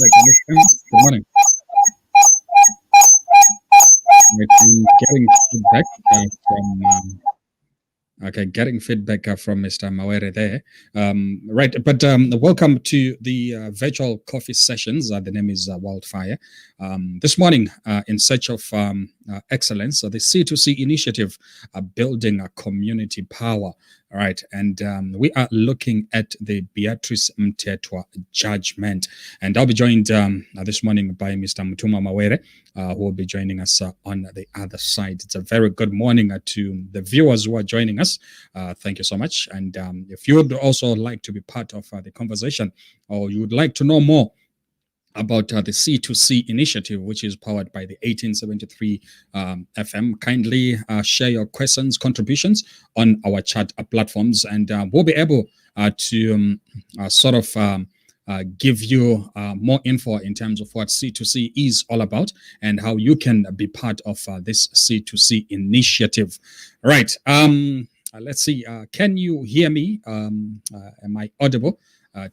Right, good morning. I'm getting feedback from getting feedback from Mr. Mawere there. Right, but welcome to the virtual coffee sessions. The name is Wildfire. This morning, in search of excellence, the C2C initiative, building a community power. All right, and we are looking at the Beatrice Mtetwa judgment, and I'll be joined this morning by Mr. Mutuma Mawere, who will be joining us on the other side. It's a very good morning to the viewers who are joining us. Thank you so much. And if you would also like to be part of the conversation, or you would like to know more about the C2C initiative, which is powered by the 1873 FM. Kindly share your questions, contributions on our chat platforms, and we'll be able to give you more info in terms of what C2C is all about and how you can be part of this C2C initiative. Right. Let's see. Can you hear me? Am I audible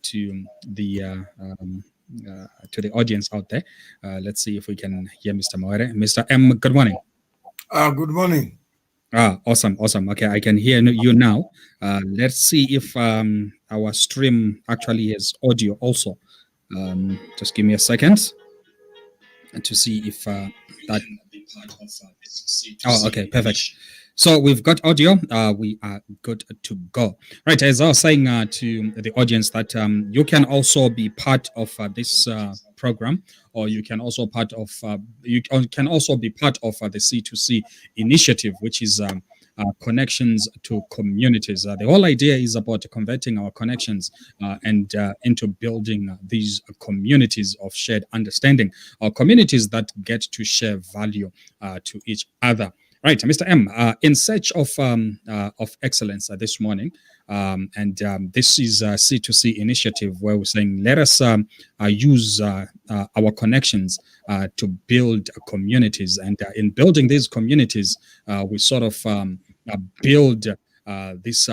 to the audience out there? Let's see if we can hear Mr. Mawere. Mr. M, good morning. Good morning. Awesome. Okay, I can hear you now. Let's see if our stream actually has audio also. Just give me a second to see if that. Oh, okay, perfect. So we've got audio. We are good to go. Right, as I was saying to the audience that you can also be part of this program, or you can also be part of the C2C initiative, which is connections to communities. The whole idea is about converting our connections and into building these communities of shared understanding, or communities that get to share value to each other. Right, Mr. M, in search of excellence this morning, and this is a C2C initiative where we're saying, let us use our connections to build communities. And in building these communities, we sort of build this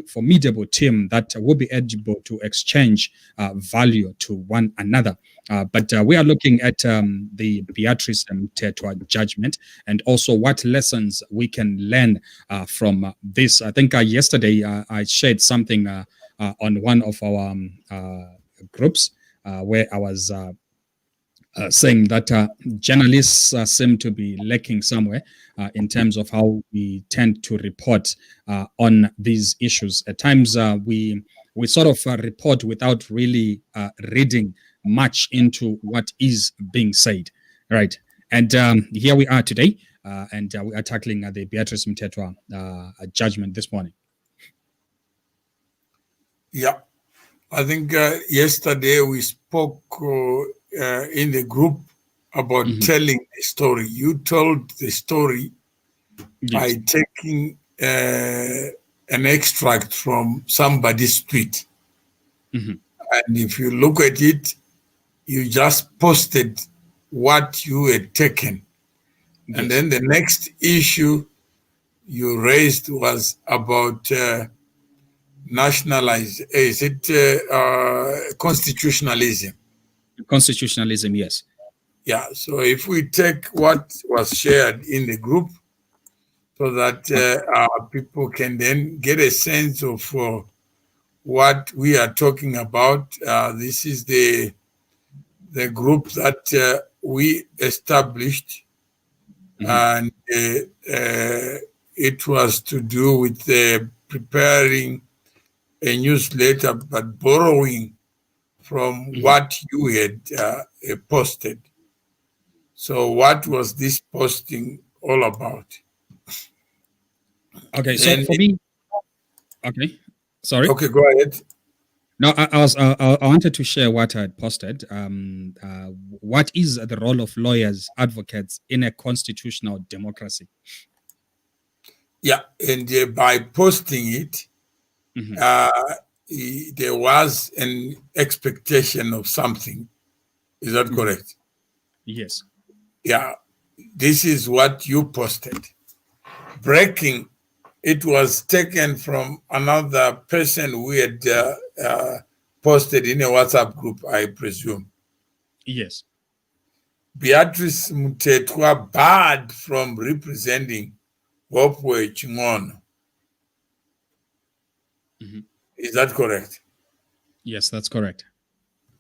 formidable team that will be able to exchange value to one another. But we are looking at the Beatrice Mtetwa judgment, and also what lessons we can learn from this. I think yesterday I shared something on one of our groups where I was saying that journalists seem to be lacking somewhere in terms of how we tend to report on these issues. At times, we sort of report without really reading much into what is being said, right? And here we are today, and we are tackling the Beatrice Mtetwa judgment this morning. Yeah, I think yesterday we spoke in the group about telling a story. You told the story by taking an extract from somebody's tweet. And if you look at it, you just posted what you had taken. And then the next issue you raised was about constitutionalism? Constitutionalism, yes. Yeah, so if we take what was shared in the group so that our people can then get a sense of what we are talking about. This is the group that we established, and it was to do with preparing a newsletter, but borrowing from what you had posted. So what was this posting all about? Okay, so for me, okay, sorry. Okay, go ahead. No, I wanted to share what I had posted. What is the role of lawyers, advocates in a constitutional democracy? Yeah, and by posting it, there was an expectation of something. Is that correct? Yes. Yeah, this is what you posted. Breaking, it was taken from another person who had posted in a WhatsApp group, I presume. Yes. Beatrice Mtetwa barred from representing Hopeway Chingono. Is that correct? Yes, that's correct.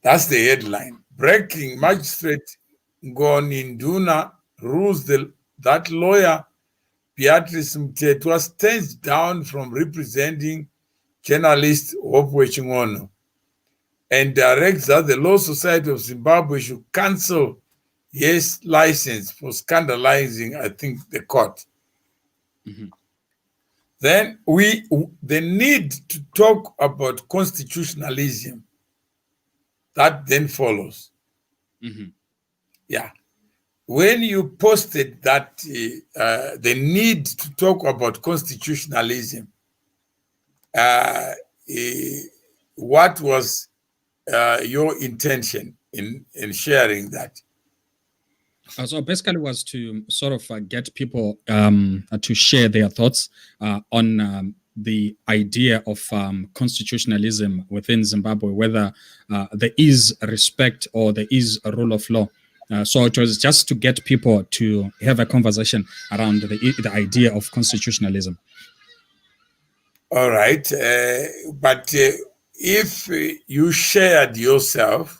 That's the headline. Breaking, Magistrate Ngoninduna rules that lawyer Beatrice Mtetwa stands down from representing journalist Hopeway Chingono and directs that the Law Society of Zimbabwe should cancel his license for scandalizing, I think, the court. Then the need to talk about constitutionalism, that then follows. Yeah. When you posted that the need to talk about constitutionalism, what was your intention in sharing that? So basically was to sort of get people to share their thoughts on the idea of constitutionalism within Zimbabwe, whether there is respect or there is a rule of law. So it was just to get people to have a conversation around the idea of constitutionalism. All right. But if you shared yourself,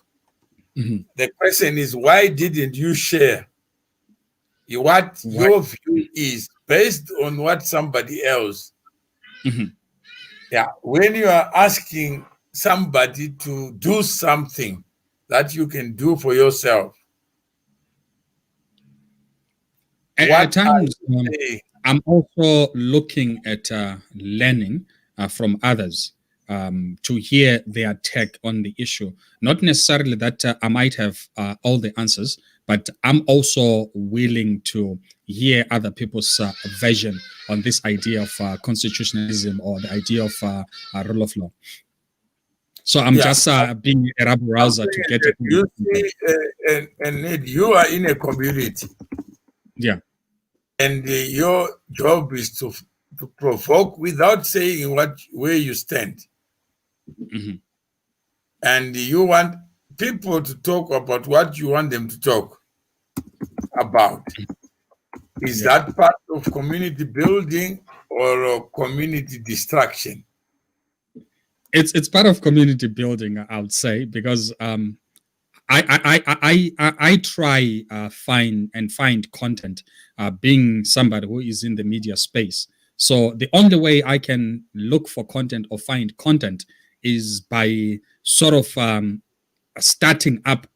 the question is, why didn't you share? What your view is based on what somebody else. Yeah. When you are asking somebody to do something that you can do for yourself. At times, I'm also looking at learning from others to hear their take on the issue. Not necessarily that I might have all the answers, but I'm also willing to hear other people's version on this idea of constitutionalism or the idea of rule of law. So I'm just being a rabble rouser to get it. You see, and you are in a community. Yeah. And your job is to provoke without saying where you stand. And you want people to talk about what you want them to talk about. Is that part of community building or community destruction? It's part of community building, I would say, because I try find content, being somebody who is in the media space. So the only way I can look for content or find content is by sort of starting up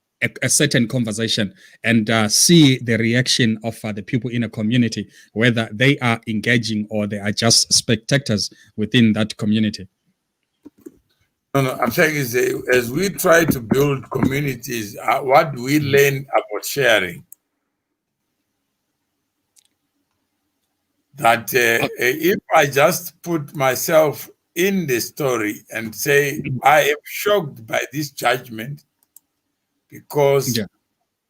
a certain conversation and see the reaction of the people in a community, whether they are engaging or they are just spectators within that community. No, I'm saying is as we try to build communities, what do we learn about sharing? That if I just put myself in the story and say, I am shocked by this judgment because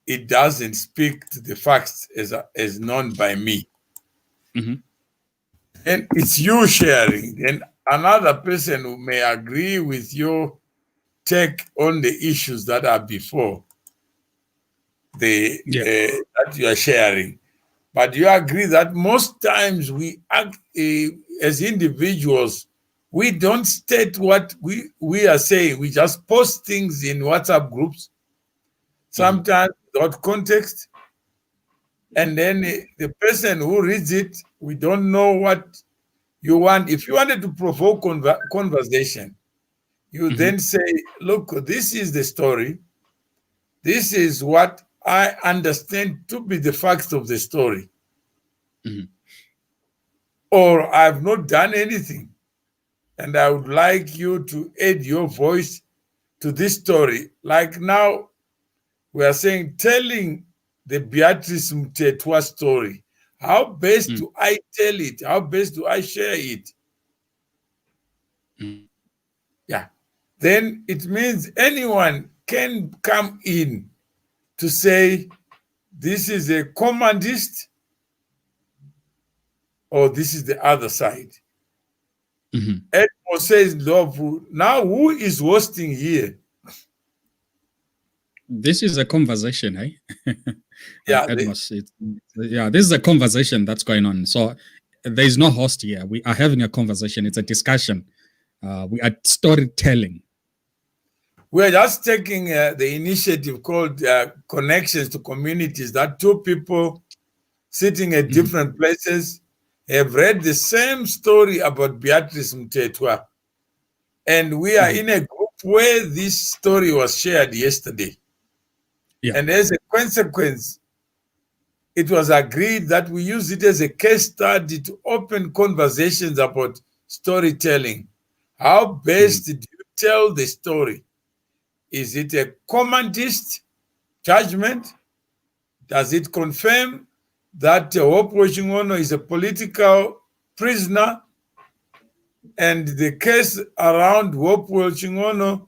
it doesn't speak to the facts as known by me. And it's you sharing. And another person who may agree with your take on the issues that are before that you are sharing. But you agree that most times we act as individuals, we don't state what we are saying. We just post things in WhatsApp groups, sometimes without context. And then the person who reads it, we don't know what you want. If you wanted to provoke conversation, you then say, look, this is the story. This is what I understand to be the facts of the story. Or I've not done anything. And I would like you to add your voice to this story. Like now, we are saying telling the Beatrice Mtetwa story. How best do I tell it? How best do I share it? Yeah. Then it means anyone can come in to say, this is a commandist or this is the other side. Edmo says, love. Now, who is hosting here? This is a conversation, eh? Yeah, Edmos, this is a conversation that's going on. So there is no host here. We are having a conversation. It's a discussion. We are storytelling. We're just taking the initiative called Connections to Communities, that two people sitting at different places have read the same story about Beatrice Mtetwa. And we are in a group where this story was shared yesterday. Yeah. And as a consequence, it was agreed that we use it as a case study to open conversations about storytelling. How best do you tell the story? Is it a commandist judgment? Does it confirm that Hope Wachingono is a political prisoner? And the case around Hope Wachingono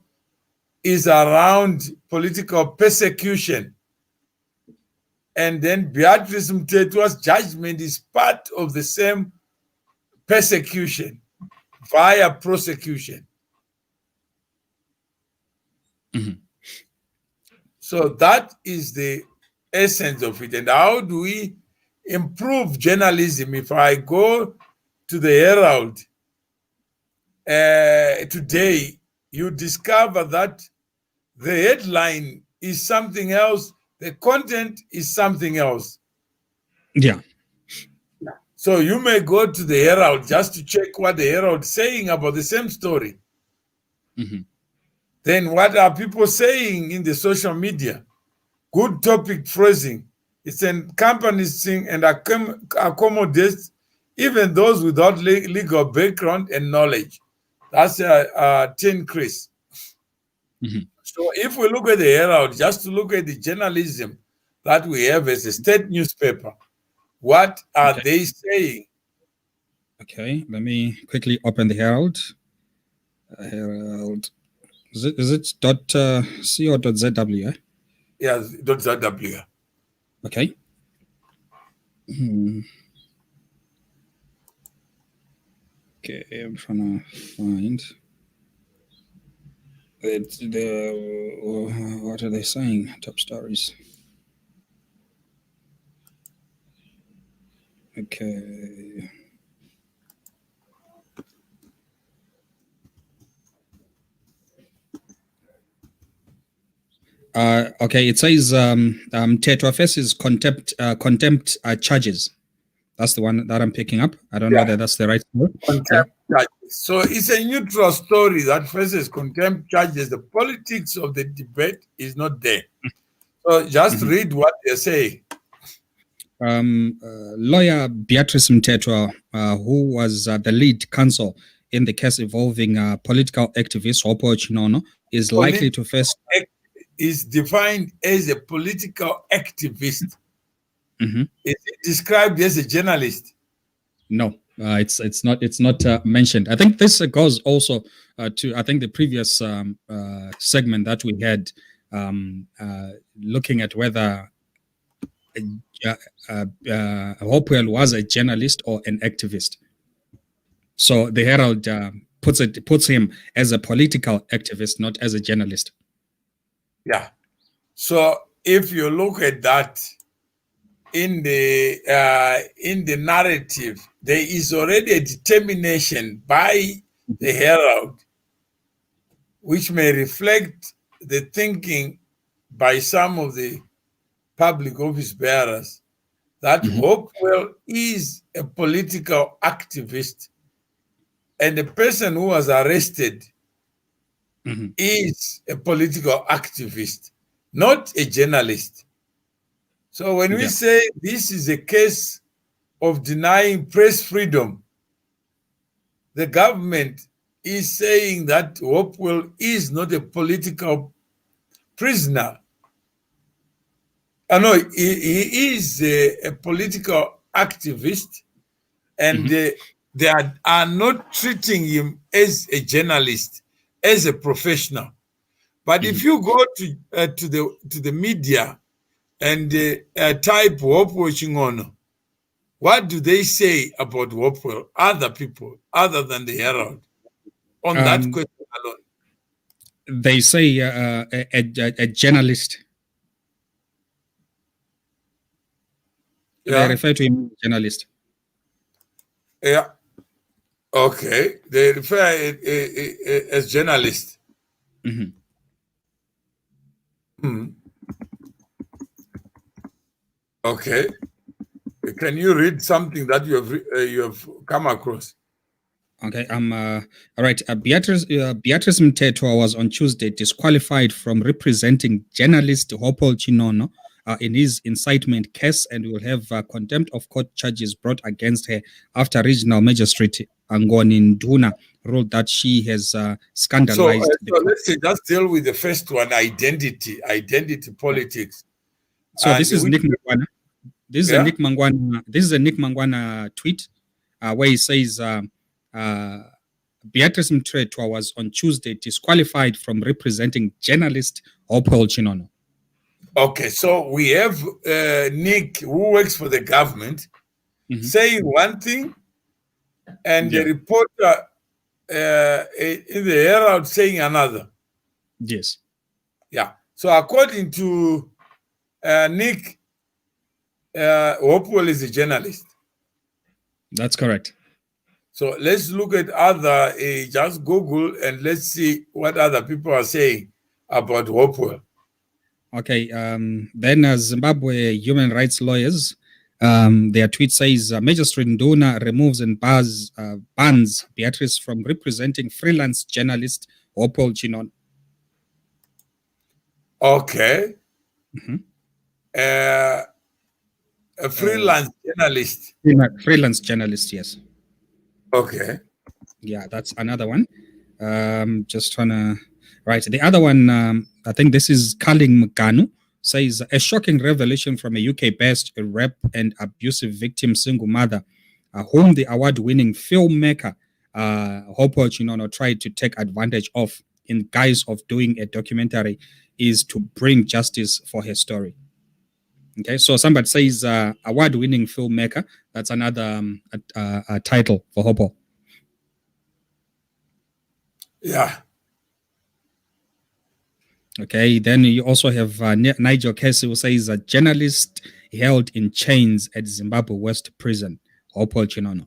is around political persecution. And then Beatrice Mtetwa's judgment is part of the same persecution via prosecution. So that is the essence of it. And how do we improve journalism? If I go to the Herald today, you discover that the headline is something else, the content is something else. Yeah. So you may go to the Herald just to check what the Herald is saying about the same story. Then what are people saying in the social media? Good topic phrasing. It's encompassing and accommodates even those without legal background and knowledge. That's Tin Chris. So if we look at the Herald, just to look at the journalism that we have as a state newspaper, what are they saying? Okay, let me quickly open the Herald. Herald. Is it .co or .zw? Eh? Yeah, .zw. Okay. Okay, I'm trying to find what are they saying? Top stories. Okay. Okay, it says Mtetwa faces contempt charges. That's the one that I'm picking up. I don't know whether that's the right word. Contempt charges. So it's a neutral story that faces contempt charges. The politics of the debate is not there. So just read what they're saying. Lawyer Beatrice Mtetwa, who was the lead counsel in the case involving political activist Hope Wachingono, is likely to face... Is defined as a political activist. Is it described as a journalist? No, it's not mentioned. I think this goes also to the previous segment that we had, looking at whether Hopewell was a journalist or an activist. So the Herald puts him as a political activist, not as a journalist. Yeah. So if you look at that in the narrative, there is already a determination by the Herald, which may reflect the thinking by some of the public office bearers that Hopewell is a political activist, and the person who was arrested is a political activist, not a journalist. So when we say this is a case of denying press freedom, the government is saying that Hopewell is not a political prisoner. No, he is a political activist, and they are not treating him as a journalist, as a professional. But if you go to the media and type Hopewell Chingono, what do they say about Hopewell? Other people, other than the Herald, on that question alone? They say a journalist. Yeah. They refer to him as a journalist. Yeah. Okay. They refer as journalist. Okay. Can you read something that you have come across? Okay. All right. Beatrice Mtetwa was on Tuesday disqualified from representing journalist Hopewell Chinono in his incitement case, and will have contempt of court charges brought against her after Regional Magistrate Angoni Nduna ruled that she has scandalized. So let's just deal with the first one: identity politics. So this is Nick Mangwana. This is a Nick Mangwana. This is a Nick Mangwana tweet where he says Beatrice Mtetwa was on Tuesday disqualified from representing journalist Hopewell Chinono. Okay, so we have Nick, who works for the government, saying one thing, and the reporter in the Herald saying another. Yes. Yeah. So according to Nick, Hopewell is a journalist. That's correct. So let's look at other, just Google and let's see what other people are saying about Hopewell. Okay, then Zimbabwe human rights lawyers, their tweet says Magistrate Nduna removes and bans Beatrice from representing freelance journalist Hopewell Chinono. Okay. A freelance journalist. Freelance journalist, yes. Okay. Yeah, that's another one. Just trying to... Right, the other one, I think this is Kaling Mganu, says a shocking revelation from a UK-based rape and abusive victim single mother, whom the award-winning filmmaker Hopewell Chinono tried to take advantage of in guise of doing a documentary, is to bring justice for her story. Okay, so somebody says award-winning filmmaker. That's another title for Hopewell. Yeah. Okay, then you also have Nigel Casey, who says a journalist held in chains at Zimbabwe West Prison, Hopewell Chinono.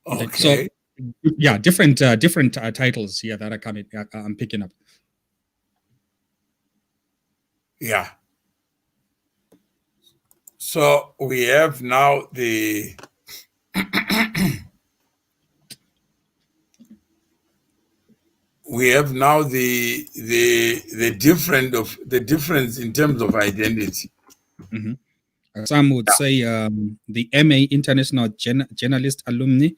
Okay. So, yeah, different titles here that are coming. I'm picking up. Yeah. So we have now the the difference in terms of identity. Some would say the MA International Journalist Alumni.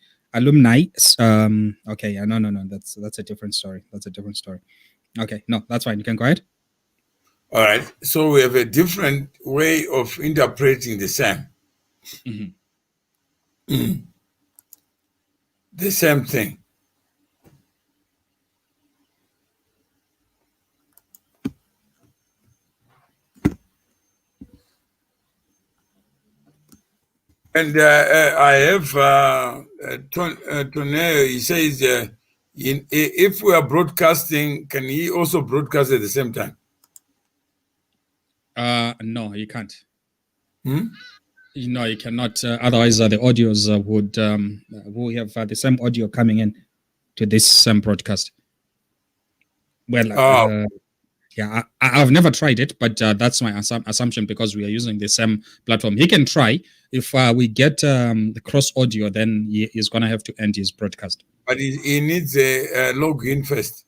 Okay, no. That's a different story. Okay, no, that's fine. You can go ahead. All right. So we have a different way of interpreting the same. The same thing. And I have Toneo, he says, if we are broadcasting, can he also broadcast at the same time? No, you can't. No, you cannot. Otherwise, the audios would have the same audio coming in to this same broadcast. Well, yeah, I've never tried it, but that's my assumption because we are using the same platform. He can try. If we get the cross audio, then he is going to have to end his broadcast. But he needs a login first.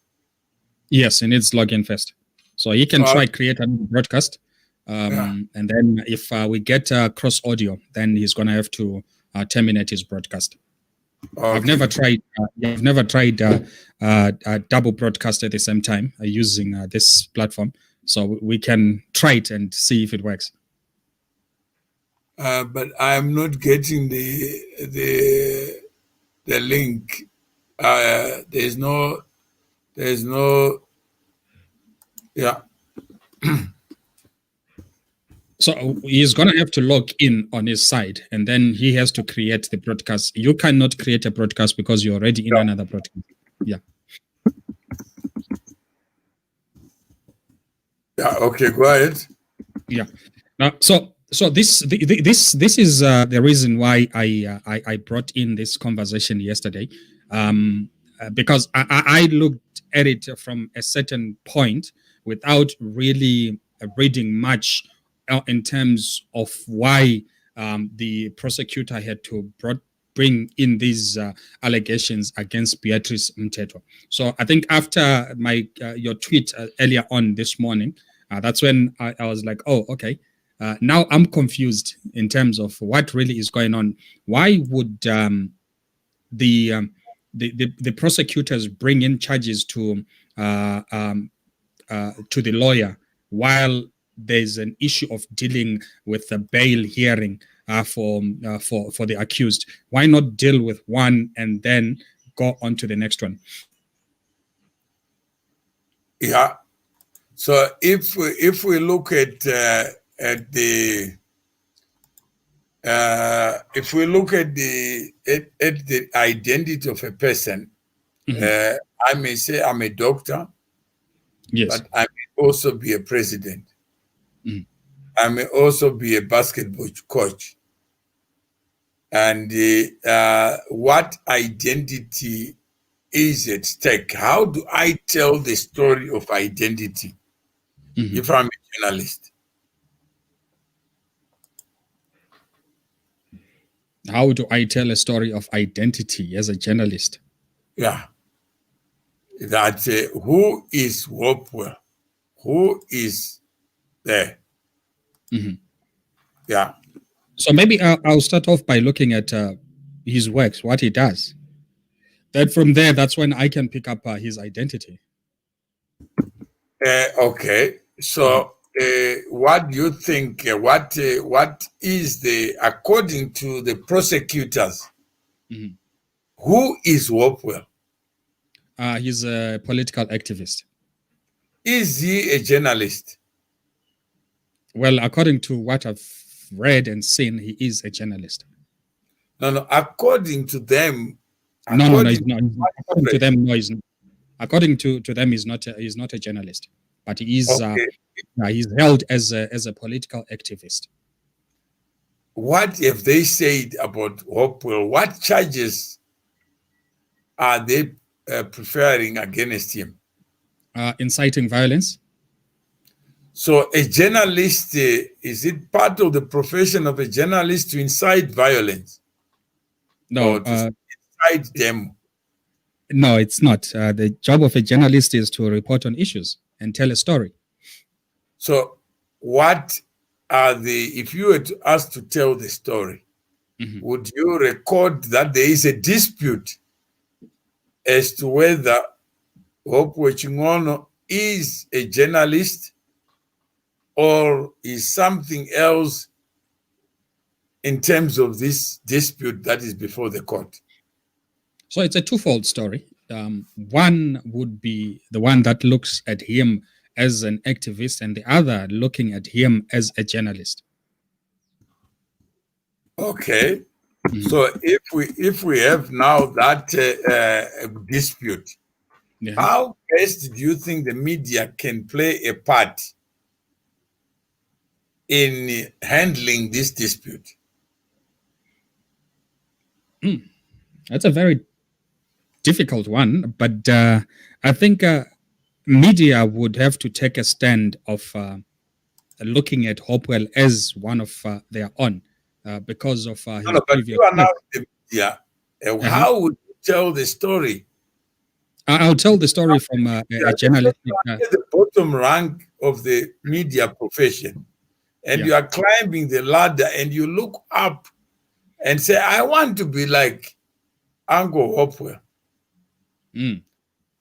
Yes, he needs login first. So he can try create a broadcast. And then if we get cross audio, then he's going to have to terminate his broadcast. I've never tried. I've never tried double broadcast at the same time using this platform, so we can try it and see if it works. But I'm not getting the link. There's no. Yeah. So he's going to have to log in on his side, and then he has to create the broadcast. You cannot create a broadcast because you're already in another broadcast. Yeah. Yeah. Okay. Go ahead. Yeah. So this is the reason why I brought in this conversation yesterday, because I looked at it from a certain point without really reading much in terms of why the prosecutor had to bring in these allegations against Beatrice Mtetwa. So I think after my your tweet earlier on this morning, that's when I was like, oh, okay. Now I'm confused in terms of what really is going on. Why would the prosecutors bring in charges to the lawyer while there's an issue of dealing with the bail hearing for the accused? Why not deal with one and then go on to the next one? Yeah. So if we look at the if we look at the identity of a person, I may say I'm a doctor, yes, but I may also be a president. I may also be a basketball coach. And what identity is at stake? How do I tell the story of identity if I'm a journalist? How do I tell a story of identity as a journalist? Yeah. That who is Hopewell? Who is there? Yeah. So maybe I'll start off by looking at his works, what he does. Then from there, that's when I can pick up his identity. Okay. So what do you think? What is according to the prosecutors? Who is Hopewell? He's a political activist. Is he a journalist? Well, according to what I've read and seen, he is a journalist. No. According to them. No, he's not. According to them, no, he's not. According to them, he's not a journalist, but he is. Okay. He's held as a political activist. What have they said about Hopewell? What charges are they preferring against him? Inciting violence. So a journalist, is it part of the profession of a journalist to incite violence? No. Or to incite them? No, it's not. The job of a journalist is to report on issues and tell a story. So what are if you were to ask to tell the story, would you record that there is a dispute as to whether Hopewell Chingono is a journalist or is something else in terms of this dispute that is before the court? So it's a twofold story. One would be the one that looks at him as an activist, and the other looking at him as a journalist. Okay. So if we have now that dispute, how best do you think the media can play a part in handling this dispute? That's a very difficult one, but I think media would have to take a stand of looking at Hopewell as one of their own because of his but you are now the media. How would you tell the story? I'll tell the story from a journalist. The bottom rank of the media profession, and you are climbing the ladder, and you look up and say, I want to be like Uncle Hopewell, Mm.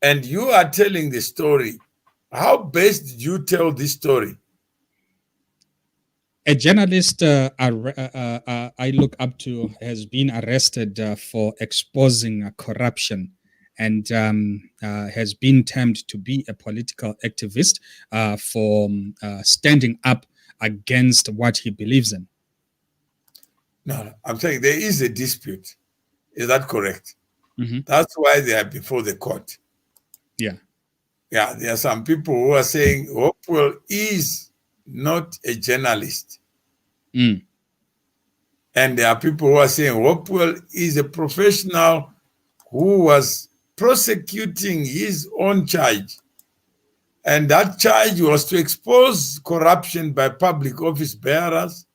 and you are telling the story, how best did you tell this story? A journalist I look up to has been arrested for exposing corruption and has been termed to be a political activist for standing up against what he believes in. No, I'm saying there is a dispute. Is that correct? Mm-hmm. That's why they are before the court. Yeah. Yeah, there are some people who are saying Hopewell is not a journalist. Mm. And there are people who are saying Hopewell is a professional who was prosecuting his own charge. And that charge was to expose corruption by public office bearers.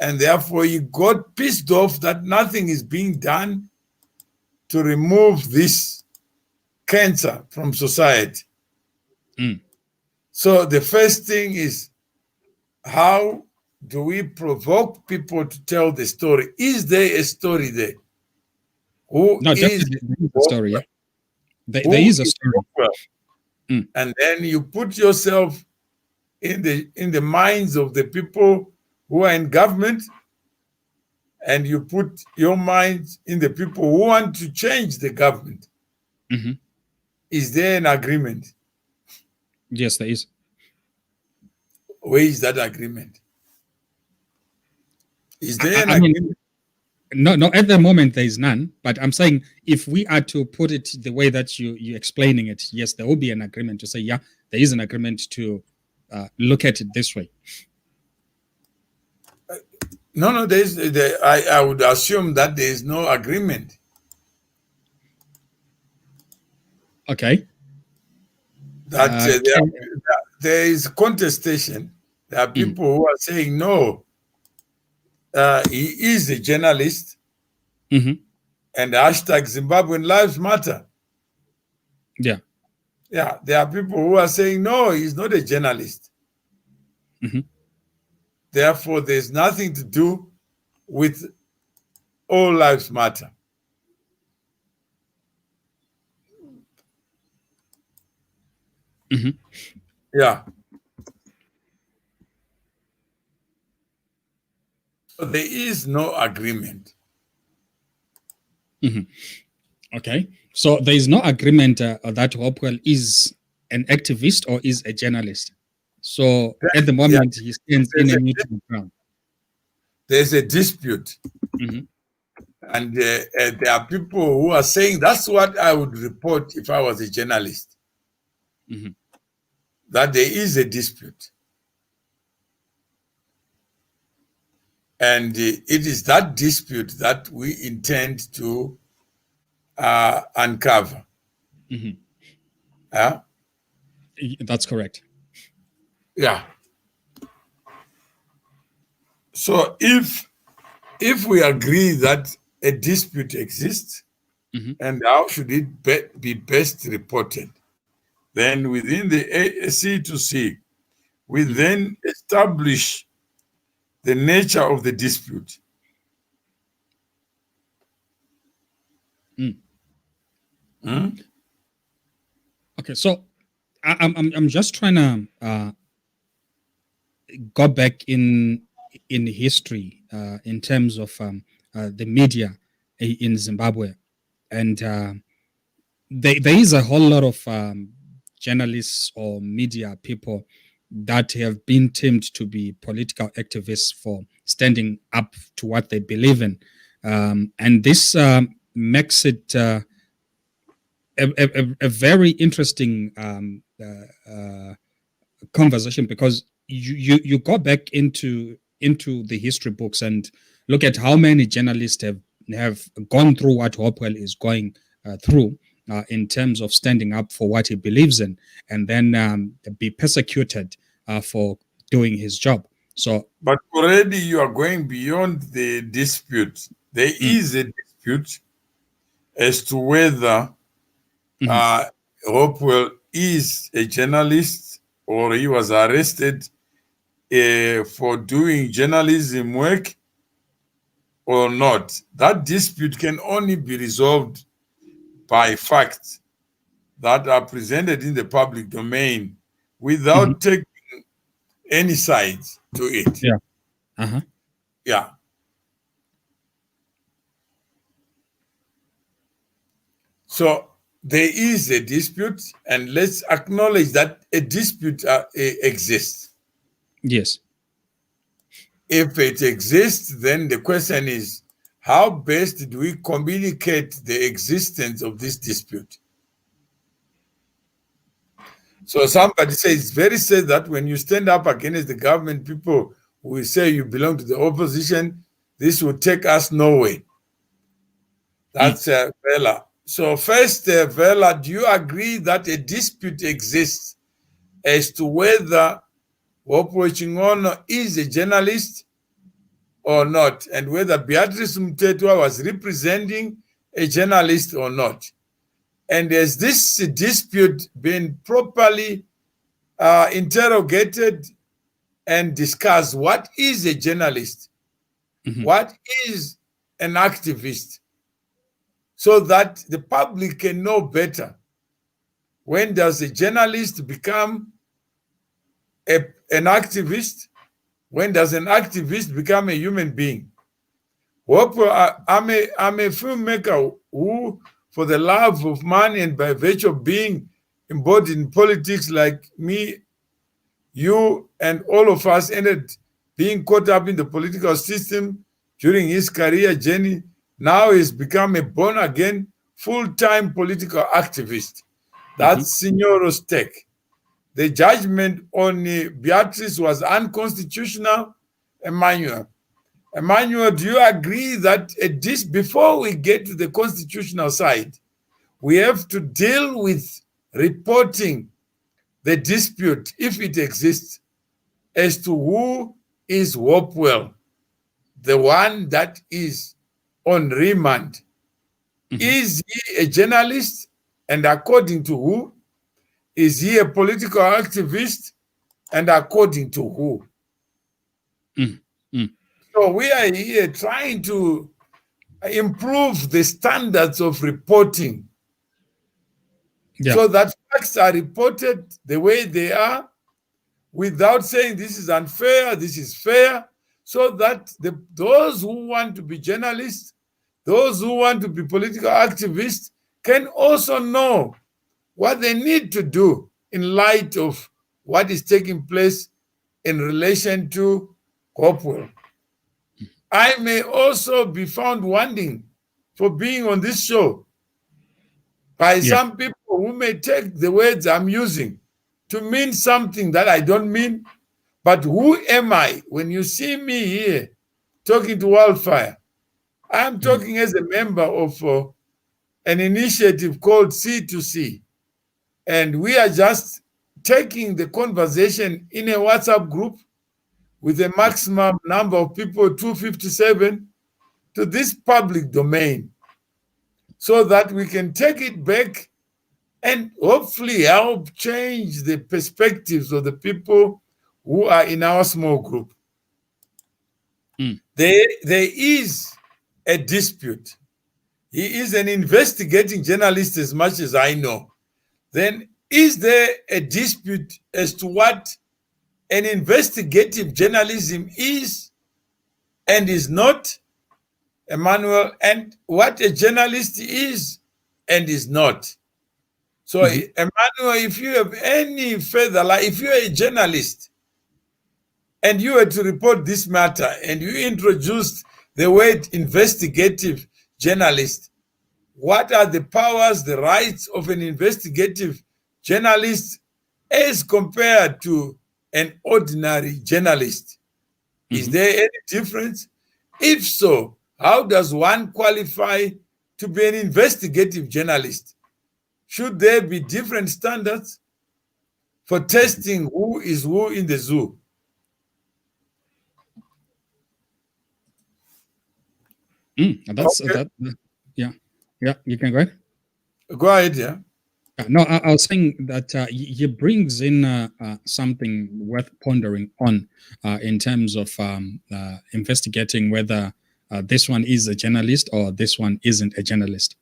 And therefore, he got pissed off that nothing is being done to remove this cancer from society. Mm. So the first thing is, how do we provoke people to tell the story? Is there a story there? Who No, is definitely there is a story. Yeah? There Who is a is story. Hopewell? Mm. And then you put yourself in the minds of the people who are in government, and you put your mind in the people who want to change the government. Mm-hmm. Is there an agreement? Yes, there is. Where is that agreement? Is there an I mean, agreement? no, at the moment there is none. But I'm saying if we are to put it the way that you're explaining it, yes, there will be an agreement to say, yeah, there is an agreement to look at it this way. No, I would assume that there is no agreement. Okay. That there is contestation. There are people who are saying, no, he is a journalist, mm-hmm. and hashtag Zimbabwean Lives Matter. Yeah. Yeah, there are people who are saying, no, he's not a journalist. Mm-hmm. Therefore, there's nothing to do with All Lives Matter. Mm-hmm. Yeah. So there is no agreement. Mm-hmm. Okay. So there is no agreement that Hopewell is an activist or is a journalist. So at the moment, he stands in a neutral ground. There's a dispute. Mm-hmm. And there are people who are saying that's what I would report if I was a journalist. Mm-hmm. That there is a dispute. And it is that dispute that we intend to uncover. Mm-hmm. Yeah? That's correct. Yeah. So if we agree that a dispute exists, mm-hmm. and how should it be best reported, then within the C2C, we Mm-hmm. then establish the nature of the dispute. Mm. Hmm? Okay, so I'm just trying to go back in history in terms of the media in Zimbabwe, and there is a whole lot of journalists or media people that have been termed to be political activists for standing up to what they believe in, and this makes it a very interesting conversation, because you go back into the history books and look at how many journalists have gone through what Hopewell is going through in terms of standing up for what he believes in, and then be persecuted for doing his job. So, but already you are going beyond the dispute. There is a dispute as to whether Hopewell is a journalist or he was arrested for doing journalism work or not, that dispute can only be resolved by facts that are presented in the public domain without taking any sides to it. Yeah. Uh-huh. Yeah. So there is a dispute, and let's acknowledge that a dispute exists. Yes. If it exists, then the question is, how best do we communicate the existence of this dispute? So somebody says it's very sad that when you stand up against the government, people will say you belong to the opposition. This will take us nowhere. That's Vela. So first, Vela, do you agree that a dispute exists as to whether Wopwe Chingono is a journalist or not, and whether Beatrice Mtetwa was representing a journalist or not? And has this dispute been properly interrogated and discussed? What is a journalist? What is an activist? So that the public can know better. When does a journalist become an activist? When does an activist become a human being? I'm a filmmaker who, for the love of money and by virtue of being embodied in politics, like me, you, and all of us, ended being caught up in the political system during his career journey. Now he's become a born-again, full-time political activist. That's Signoros Tech. The judgment on Beatrice was unconstitutional. Emmanuel, do you agree that before we get to the constitutional side, we have to deal with reporting the dispute, if it exists, as to who is Hopewell, the one that is on remand? Is he a journalist? And according to who? Is he a political activist? And according to who? So we are here trying to improve the standards of reporting, so that facts are reported the way they are, without saying this is unfair, this is fair, so that those who want to be journalists, those who want to be political activists, can also know what they need to do in light of what is taking place in relation to Hopewell. I may also be found wanting for being on this show by some people who may take the words I'm using to mean something that I don't mean. But who am I? When you see me here talking to Wildfire, I'm talking as a member of an initiative called C2C. And we are just taking the conversation in a WhatsApp group with a maximum number of people, 257, to this public domain, so that we can take it back and hopefully help change the perspectives of the people who are in our small group. There is a dispute. He is an investigating journalist as much as I know. Then is there a dispute as to what an investigative journalism is and is not, Emmanuel, and what a journalist is and is not? So, Emmanuel, if you have any further, like if you're a journalist and you were to report this matter and you introduced the word investigative journalist, what are the powers, the rights of an investigative journalist as compared to an ordinary journalist? Is there any difference? If so, how does one qualify to be an investigative journalist? Should there be different standards for testing who is who in the zoo? That's Okay. Yeah, you can go ahead. Go ahead, yeah. No, I was saying that he brings in something worth pondering on in terms of investigating whether this one is a journalist or this one isn't a journalist.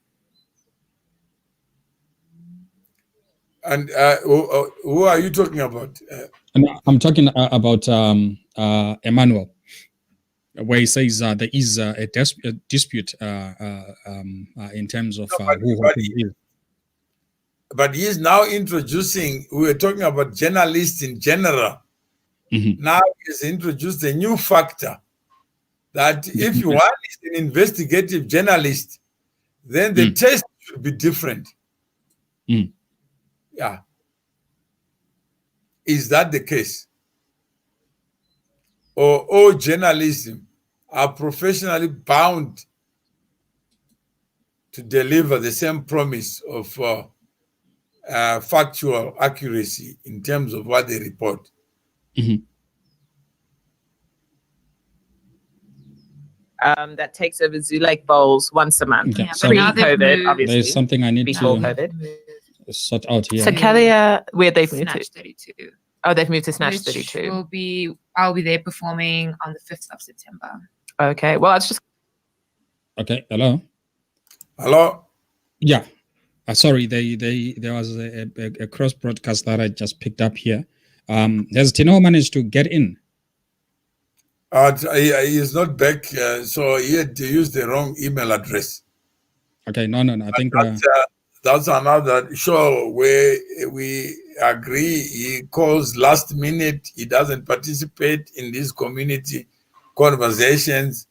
And who are you talking about? And I'm talking about Emmanuel, where he says there is a dispute in terms of who he is. But he's now introducing, we were talking about journalists in general. Now he's introduced a new factor that if you want an investigative journalist, then the test should be different. Yeah. Is that the case? Or all journalism are professionally bound to deliver the same promise of factual accuracy in terms of what they report? That takes over Zoo Lake Bowls once a month. Okay. So pre-COVID, obviously. There's something I need before to COVID. sort out here. So Kalia, where they've moved Snatch to? 32. Oh, they've moved to Snatch Which 32. I'll be there performing on the 5th of September. Okay. Well, it's just. Okay. Hello. Hello. Yeah. Sorry. There was a cross broadcast that I just picked up here. Has Tino managed to get in? He is not back, so he had to use the wrong email address. Okay. No. I think that's another show where we agree. He calls last minute. He doesn't participate in these community conversations,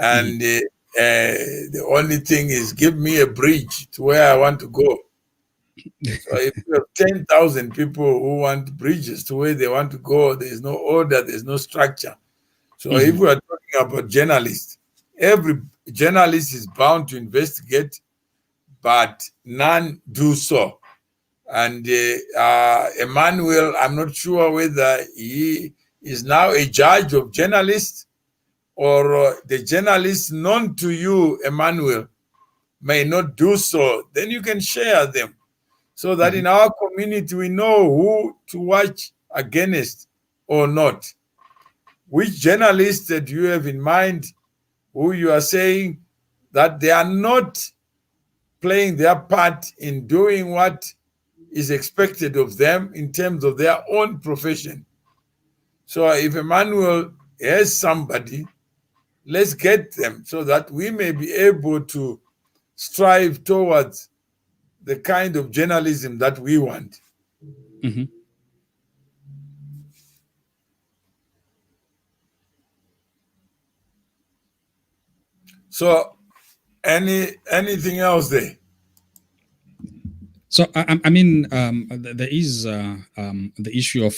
and the only thing is give me a bridge to where I want to go. So if you have 10,000 people who want bridges to where they want to go, there is no order, there's no structure. So if we are talking about journalists, every journalist is bound to investigate, but none do so. And Emmanuel, I'm not sure whether he is now a judge of journalists or the journalists known to you, Emmanuel, may not do so. Then you can share them so that in our community we know who to watch against or not. Which journalists that you have in mind who you are saying that they are not playing their part in doing what is expected of them in terms of their own profession? So if Emmanuel has somebody, let's get them so that we may be able to strive towards the kind of journalism that we want. So anything else there? So I mean, there is the issue of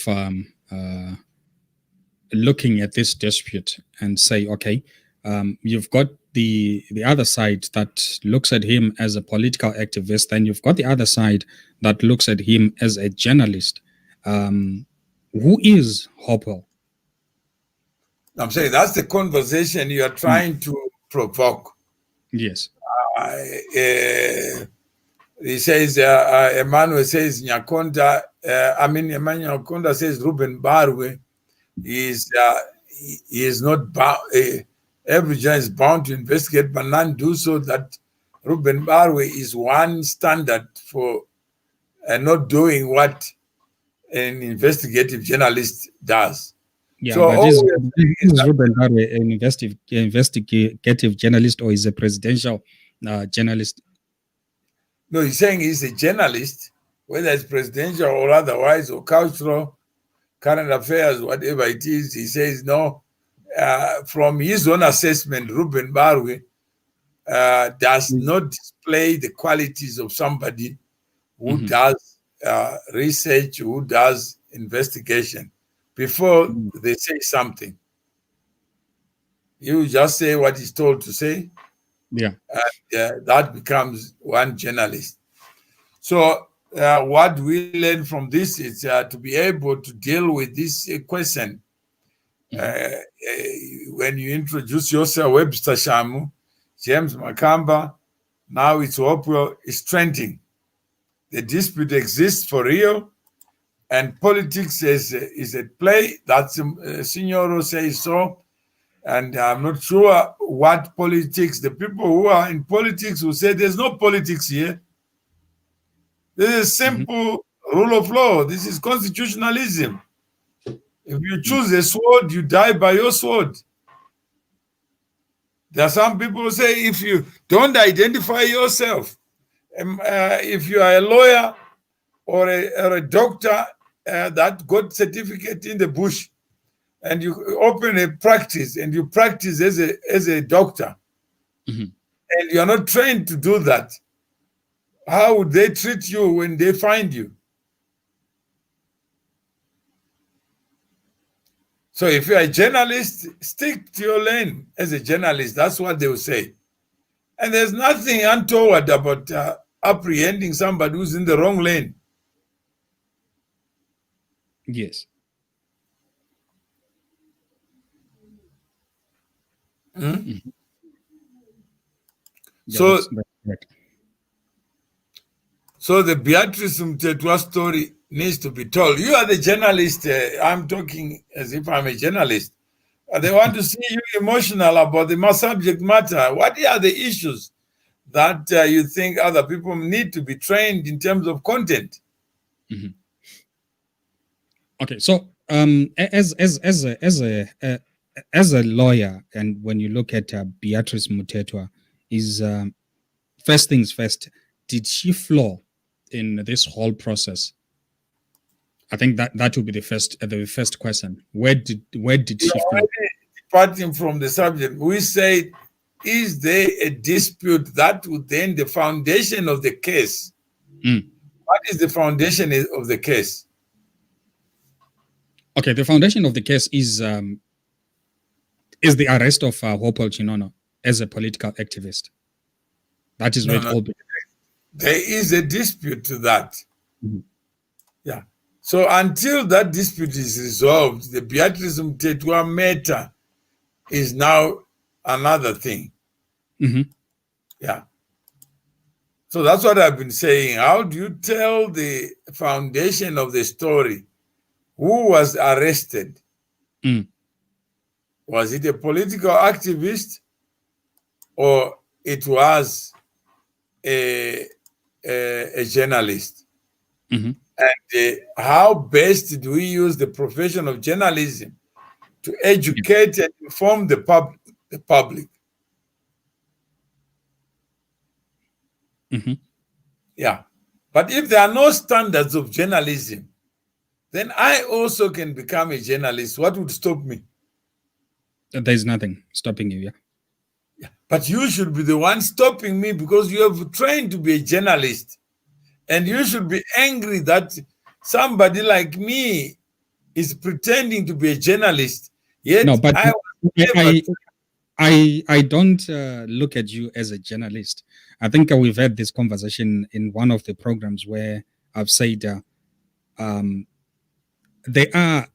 looking at this dispute and say, okay, you've got the other side that looks at him as a political activist, and you've got the other side that looks at him as a journalist. Who is Hopewell? I'm saying that's the conversation you are trying to provoke. Yes. He says, Emmanuel says, Nyakonda, Emmanuel Nyakonda says Ruben Barwe he is not bound, every judge is bound to investigate, but none do so. That Ruben Barwe is one standard for not doing what an investigative journalist does. Yeah, so but is Ruben Barwe an investigative journalist or is a presidential journalist? No, he's saying he's a journalist, whether it's presidential or otherwise, or cultural, current affairs, whatever it is. He says no. From his own assessment, Ruben Barwe does not display the qualities of somebody who does research, who does investigation before they say something. You just say what he's told to say. Yeah. And that becomes one journalist. So what we learn from this is to be able to deal with this question. When you introduce yourself, Webster Shamu, James Makamba, now it's Hopewell, is trending. The dispute exists for real, and politics is at play. That's Signoro says so. And I'm not sure what politics, the people who are in politics will say there's no politics here. This is simple rule of law. This is constitutionalism. If you choose a sword, you die by your sword. There are some people who say if you don't identify yourself, if you are a lawyer or a doctor that got certificate in the bush, and you open a practice and you practice as a doctor, and you're not trained to do that, how would they treat you when they find you? So if you're a journalist, stick to your lane as a journalist. That's what they will say. And there's nothing untoward about apprehending somebody who's in the wrong lane. Yes. So, that's correct. So the Beatrice Mtetwa story needs to be told. You are the journalist. I'm talking as if I'm a journalist. They want to see you emotional about the subject matter. What are the issues that you think other people need to be trained in terms of content? Okay, so as a lawyer, and when you look at Beatrice Mtetwa, is first things first, did she flaw in this whole process? I think that would be the first question. Where did she flaw? Departing from the subject, we say, is there a dispute that would then the foundation of the case? What is the foundation of the case? Okay, the foundation of the case is the arrest of Hopewell Chinono as a political activist. That is where it all began. There is a dispute to that. Yeah. So until that dispute is resolved, the Beatrice Mtetwa matter is now another thing. Yeah. So that's what I've been saying. How do you tell the foundation of the story? Who was arrested? Was it a political activist, or it was a journalist? And how best do we use the profession of journalism to educate and inform the public? Yeah. But if there are no standards of journalism, then I also can become a journalist. What would stop me? There's nothing stopping you, yeah. But you should be the one stopping me, because you have trained to be a journalist. And you should be angry that somebody like me is pretending to be a journalist. Yet no, but I don't look at you as a journalist. I think we've had this conversation in one of the programs where I've said there are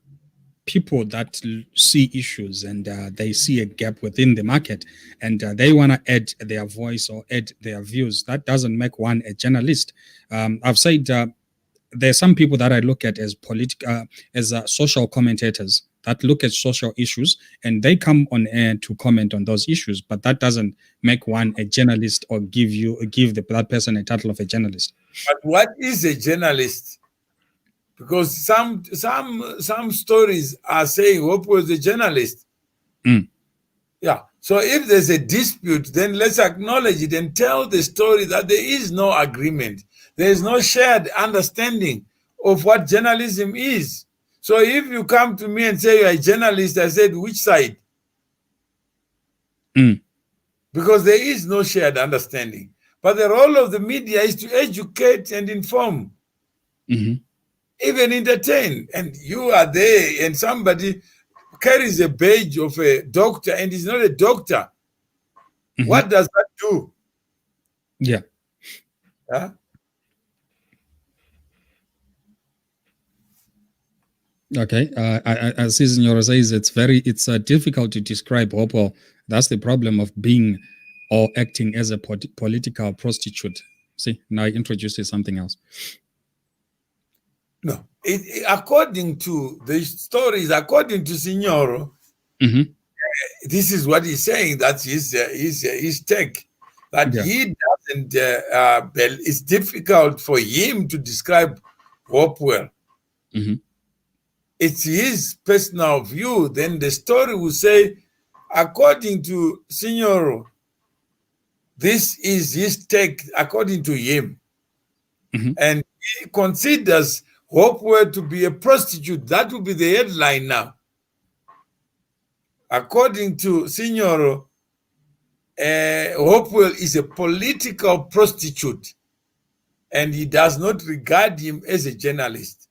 people that see issues and they see a gap within the market, and they want to add their voice or add their views. That doesn't make one a journalist. I've said there's some people that I look at as social commentators that look at social issues, and they come on air to comment on those issues, but that doesn't make one a journalist or give that person a title of a journalist. But what is a journalist? Because some stories are saying Hope was a journalist. Yeah. So if there's a dispute, then let's acknowledge it and tell the story that there is no agreement. There is no shared understanding of what journalism is. So if you come to me and say you're a journalist, I said, which side? Because there is no shared understanding. But the role of the media is to educate and inform. Even entertain. And you are there and somebody carries a badge of a doctor and is not a doctor. What does that do? Yeah. Huh? Okay. As Signora says, it's difficult to describe Hopewell. That's the problem of being or acting as a political prostitute. See, now I introduced you something else. No, according to the stories, according to Signoro, this is what he's saying. That's his take. That he doesn't. It's difficult for him to describe Hopewell. It's his personal view. Then the story will say, according to Signor, this is his take according to him. And he considers Hopewell to be a prostitute. That will be the headline now. According to Signor, Hopewell is a political prostitute, and he does not regard him as a journalist.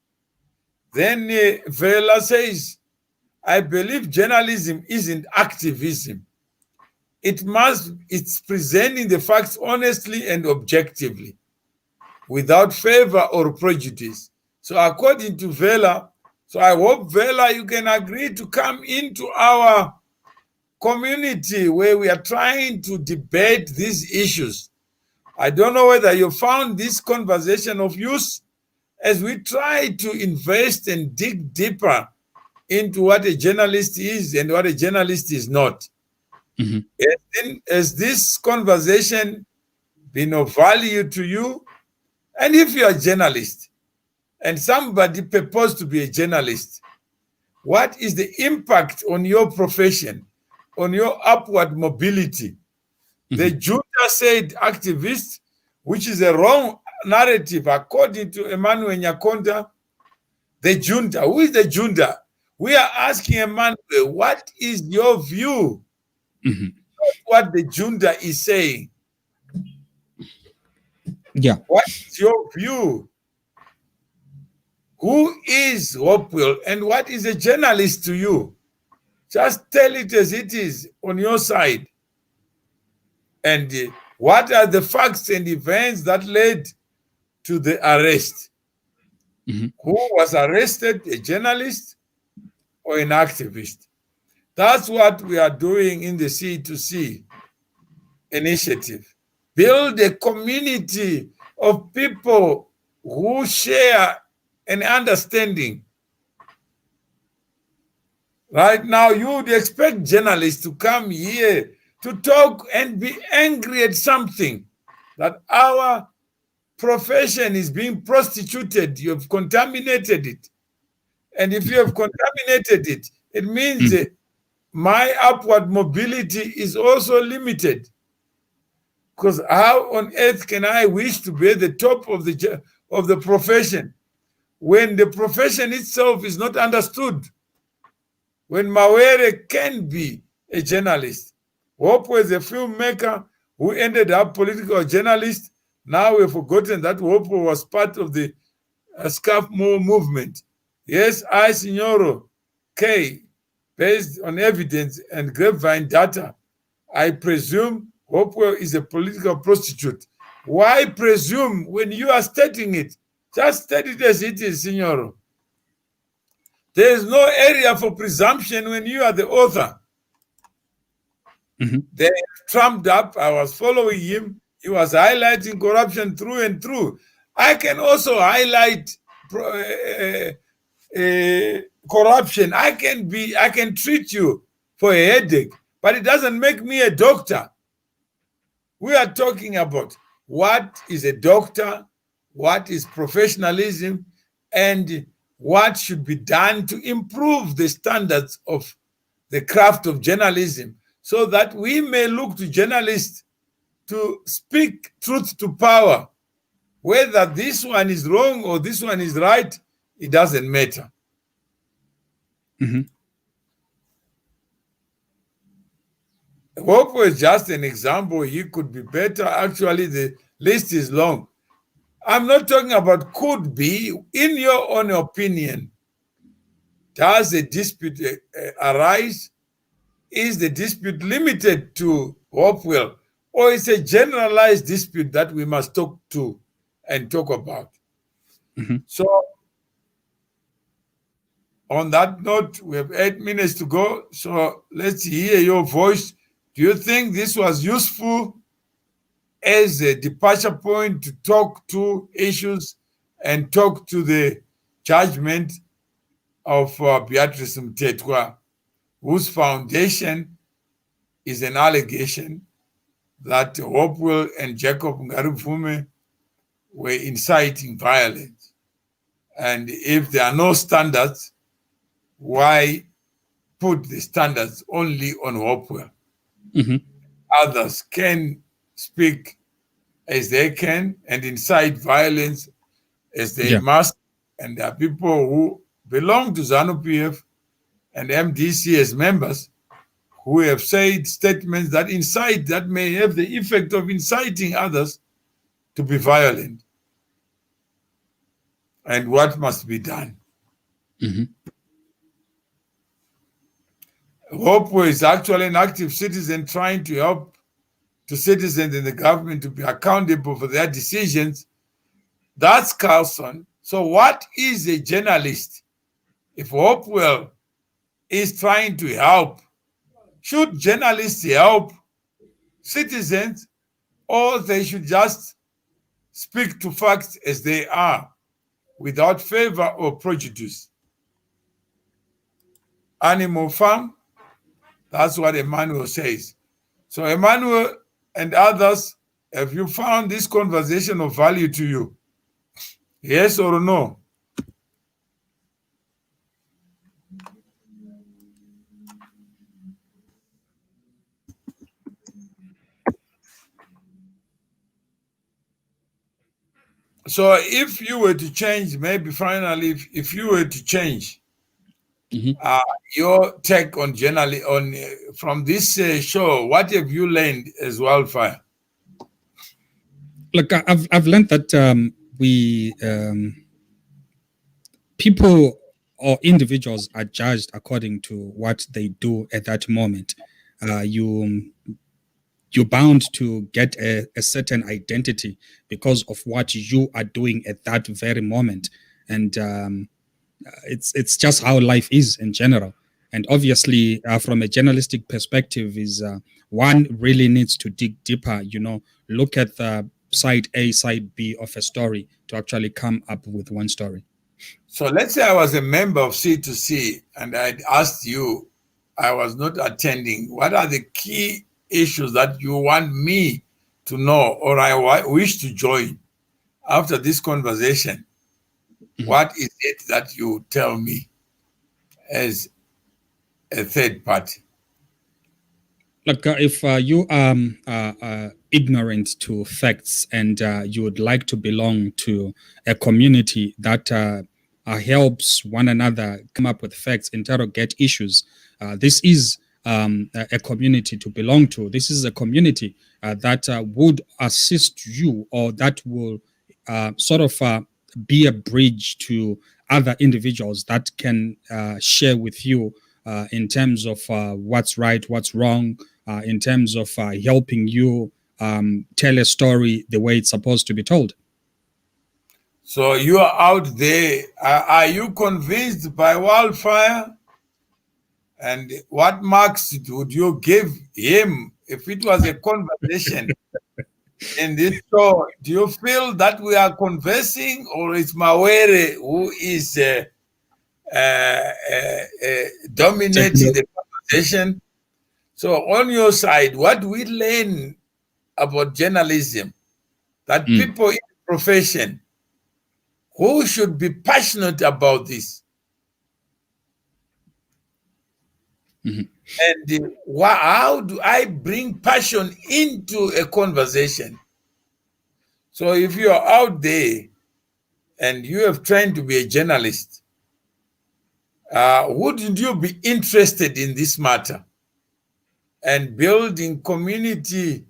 Then Vela says, I believe journalism isn't activism. It's presenting the facts honestly and objectively, without favor or prejudice. So according to Vela, so I hope, Vela, you can agree to come into our community where we are trying to debate these issues. I don't know whether you found this conversation of use as we try to invest and dig deeper into what a journalist is and what a journalist is not. Has this conversation been of value to you? And if you're a journalist and somebody purports to be a journalist, what is the impact on your profession, on your upward mobility? The junta said activist, which is a wrong narrative according to Emmanuel Nyakonda. The junta, who is the junta? We are asking Emmanuel, what is your view? What the junta is saying. What is your view? Who is Hopewell and what is a journalist to you? Just tell it as it is on your side. And what are the facts and events that led to the arrest? Who was arrested, a journalist or an activist? That's what we are doing in the C2C initiative. Build a community of people who share an understanding. Right now, you would expect journalists to come here to talk and be angry at something, that our profession is being prostituted. You have contaminated it. And if you have contaminated it, it means my upward mobility is also limited. Because how on earth can I wish to be at the top of the profession when the profession itself is not understood? When Mawere can be a journalist, Hope was a filmmaker who ended up political journalist. Now we've forgotten that Hope was part of the Scarf movement. Yes, I, Signoro K, based on evidence and grapevine data, I presume Hopewell is a political prostitute. Why presume when you are stating it? Just state it as it is, Signoro. There is no area for presumption when you are the author. They trumped up. I was following him. He was highlighting corruption through and through. I can also highlight corruption. I can treat you for a headache, but it doesn't make me a doctor. We are talking about what is a doctor, what is professionalism, and what should be done to improve the standards of the craft of journalism so that we may look to journalists to speak truth to power. Whether this one is wrong or this one is right, it doesn't matter. Hope was just an example. He could be better. Actually, the list is long. I'm not talking about could be. In your own opinion, does a dispute arise? Is the dispute limited to Hopewell, or is a generalized dispute that we must talk to and talk about? So, on that note, we have 8 minutes to go. So let's hear your voice. Do you think this was useful as a departure point to talk to issues and talk to the judgment of Beatrice Mtetwa? whose foundation is an allegation that Hopewell and Jacob Ngaruvume were inciting violence. And if there are no standards, why put the standards only on Hopewell? Others can speak as they can and incite violence as they must. And there are people who belong to ZANU-PF and MDC as members who have said statements that incite, that may have the effect of inciting others to be violent. And what must be done? Hopewell is actually an active citizen trying to help to citizens and the government to be accountable for their decisions. That's Carlson. So what is a journalist? If Hopewell is trying to help, should journalists help citizens, or they should just speak to facts as they are without favor or prejudice? Animal farm, that's what Emmanuel says. So Emmanuel and others, have you found this conversation of value to you? Yes or no? So if you were to change, maybe finally, if you were to change your take on from this show, what have you learned as Wildfire? Look, I've learned that people or individuals are judged according to what they do at that moment. You're bound to get a certain identity because of what you are doing at that very moment. And it's just how life is in general. And obviously, from a journalistic perspective, is one really needs to dig deeper, look at the side A, side B of a story to actually come up with one story. So let's say I was a member of C2C and I'd asked you, I was not attending, what are the key issues that you want me to know or I wish to join after this conversation? What is it that you tell me as a third party? Look, if you are ignorant to facts and you would like to belong to a community that helps one another come up with facts, interrogate issues, this is a community to belong to. This is a community that would assist you, or that will sort of be a bridge to other individuals that can share with you in terms of what's right, what's wrong, in terms of helping you tell a story the way it's supposed to be told. So you are out there. Are you convinced by Wildfire? And what marks would you give him if it was a conversation in this show? Do you feel that we are conversing, or it's Mawere who is dominating the conversation? So on your side, what we learn about journalism, that people in the profession who should be passionate about this. And how do I bring passion into a conversation? So if you are out there and you have trained to be a journalist, wouldn't you be interested in this matter and building community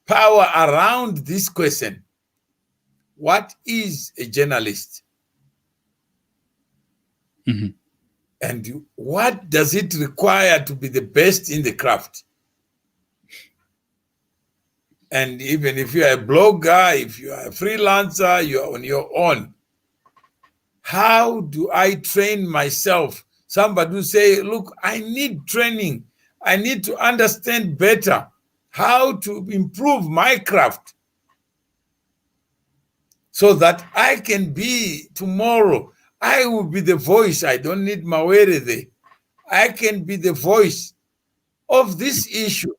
power around this question? What is a journalist? And what does it require to be the best in the craft? And even if you're a blogger, if you are a freelancer, you're on your own. How do I train myself? Somebody will say, look, I need training. I need to understand better how to improve my craft so that I can be tomorrow. I will be the voice. I don't need Mawere there. I can be the voice of this issue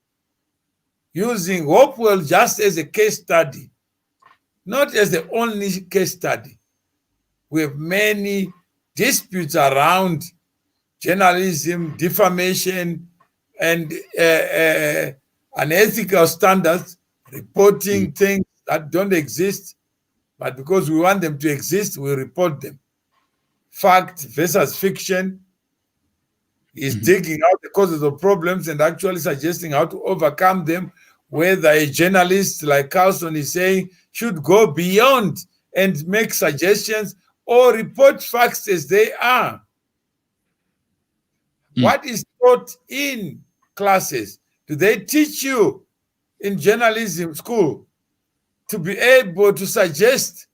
using Hopewell just as a case study, not as the only case study. We have many disputes around journalism, defamation, and unethical standards, reporting things that don't exist, but because we want them to exist, we report them. Fact versus fiction is digging out the causes of problems and actually suggesting how to overcome them, whether a journalist like Carlson is saying should go beyond and make suggestions or report facts as they are. What is taught in classes? Do they teach you in journalism school to be able to suggest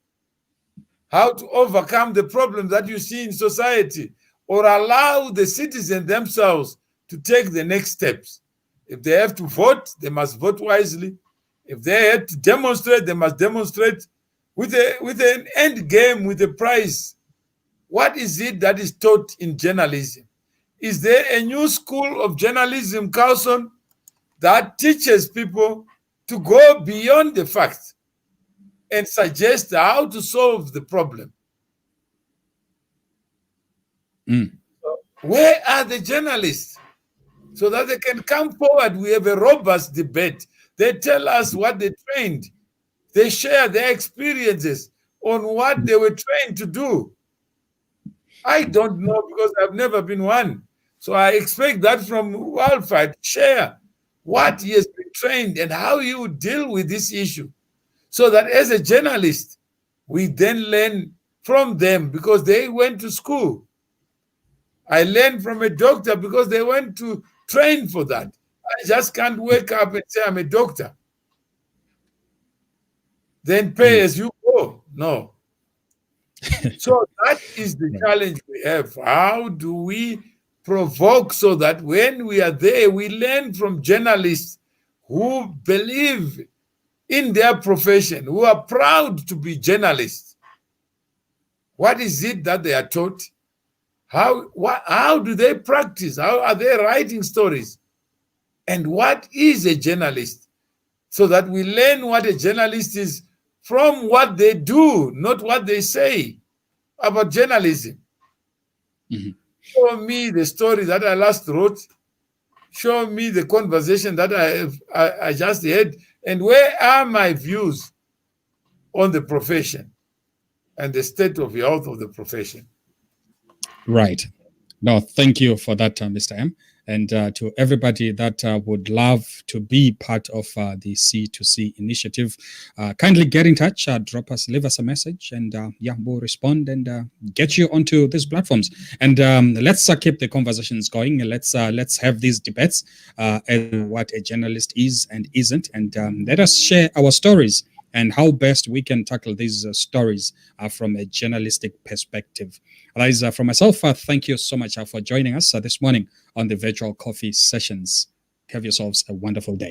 how to overcome the problems that you see in society, or allow the citizens themselves to take the next steps? If they have to vote, they must vote wisely. If they have to demonstrate, they must demonstrate with an end game, with a prize. What is it that is taught in journalism? Is there a new school of journalism, Carlson, that teaches people to go beyond the facts and suggest how to solve the problem? Where are the journalists so that they can come forward? We have a robust debate. They tell us what they trained. They share their experiences on what they were trained to do. I don't know because I've never been one. So I expect that from Wildfire to share what he has been trained and how he would deal with this issue, so that as a journalist, we then learn from them because they went to school. I learned from a doctor because they went to train for that. I just can't wake up and say I'm a doctor, then pay as you go. No. So that is the challenge we have. How do we provoke so that when we are there, we learn from journalists who believe in their profession, who are proud to be journalists? What is it that they are taught? How do they practice? How are they writing stories? And what is a journalist? So that we learn what a journalist is from what they do, not what they say about journalism. Show me the story that I last wrote. Show me the conversation that I just had. And where are my views on the profession and the state of health of the profession? Right. No, thank you for that, Mr. M. And to everybody that would love to be part of the C2C initiative, kindly get in touch, drop us, leave us a message, and yeah, we'll respond and get you onto these platforms. And let's keep the conversations going. Let's have these debates as what a journalist is and isn't, and let us share our stories and how best we can tackle these stories from a journalistic perspective. Otherwise, from myself, thank you so much for joining us this morning on the virtual coffee sessions. Have yourselves a wonderful day.